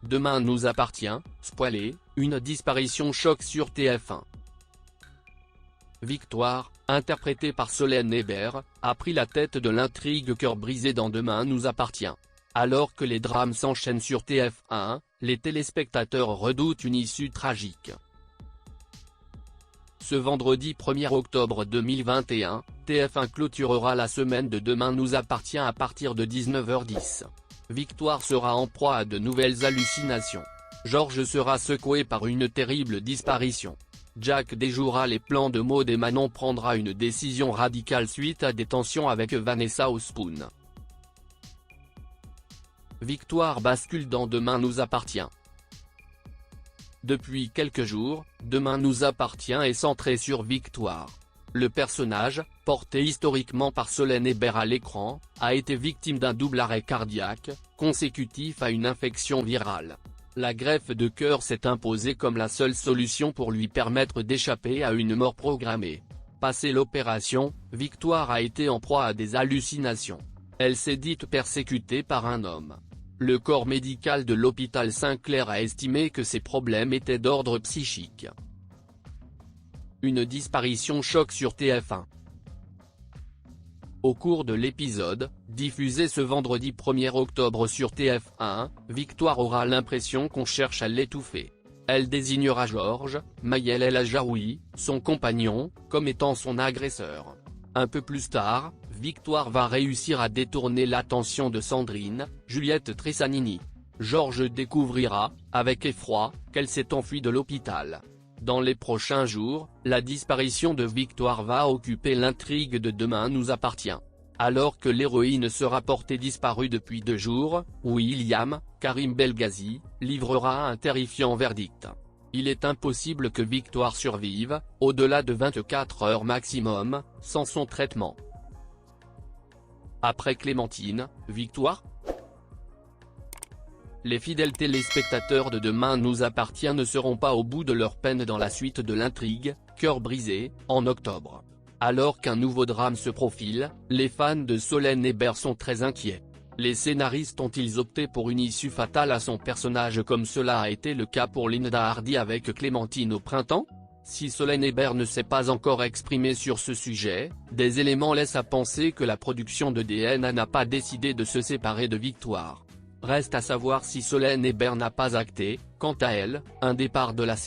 Demain nous appartient, spoilé, une disparition choc sur TF1. Victoire, interprétée par Solène Hébert, a pris la tête de l'intrigue Cœur brisé dans Demain nous appartient. Alors que les drames s'enchaînent sur TF1, les téléspectateurs redoutent une issue tragique. Ce vendredi 1er octobre 2021, TF1 clôturera la semaine de Demain nous appartient à partir de 19h10. Victoire sera en proie à de nouvelles hallucinations. Georges sera secoué par une terrible disparition. Jack déjouera les plans de Maud et Manon prendra une décision radicale suite à des tensions avec Vanessa Ospoon. Victoire bascule dans Demain nous appartient. Depuis quelques jours, Demain nous appartient est centré sur Victoire. Le personnage, porté historiquement par Solène Hébert à l'écran, a été victime d'un double arrêt cardiaque, consécutif à une infection virale. La greffe de cœur s'est imposée comme la seule solution pour lui permettre d'échapper à une mort programmée. Passé l'opération, Victoire a été en proie à des hallucinations. Elle s'est dite persécutée par un homme. Le corps médical de l'hôpital Saint-Clair a estimé que ses problèmes étaient d'ordre psychique. Une disparition choc sur TF1. Au cours de l'épisode, diffusé ce vendredi 1er octobre sur TF1, Victoire aura l'impression qu'on cherche à l'étouffer. Elle désignera Georges, Maël El Ajaoui, son compagnon, comme étant son agresseur. Un peu plus tard, Victoire va réussir à détourner l'attention de Sandrine, Juliette Tressanini. Georges découvrira, avec effroi, qu'elle s'est enfuie de l'hôpital. Dans les prochains jours, la disparition de Victoire va occuper l'intrigue de Demain nous appartient. Alors que l'héroïne sera portée disparue depuis 2 jours, William, Karim Belghazi, livrera un terrifiant verdict. Il est impossible que Victoire survive, au-delà de 24 heures maximum, sans son traitement. Après Clémentine, Victoire ? Les fidèles téléspectateurs de Demain nous appartient ne seront pas au bout de leur peine dans la suite de l'intrigue, Cœur brisé, en octobre. Alors qu'un nouveau drame se profile, les fans de Solène Hébert sont très inquiets. Les scénaristes ont-ils opté pour une issue fatale à son personnage comme cela a été le cas pour Linda Hardy avec Clémentine au printemps ? Si Solène Hébert ne s'est pas encore exprimée sur ce sujet, des éléments laissent à penser que la production de DNA n'a pas décidé de se séparer de Victoire. Reste à savoir si Solène Hébert n'a pas acté, quant à elle, un départ de la série.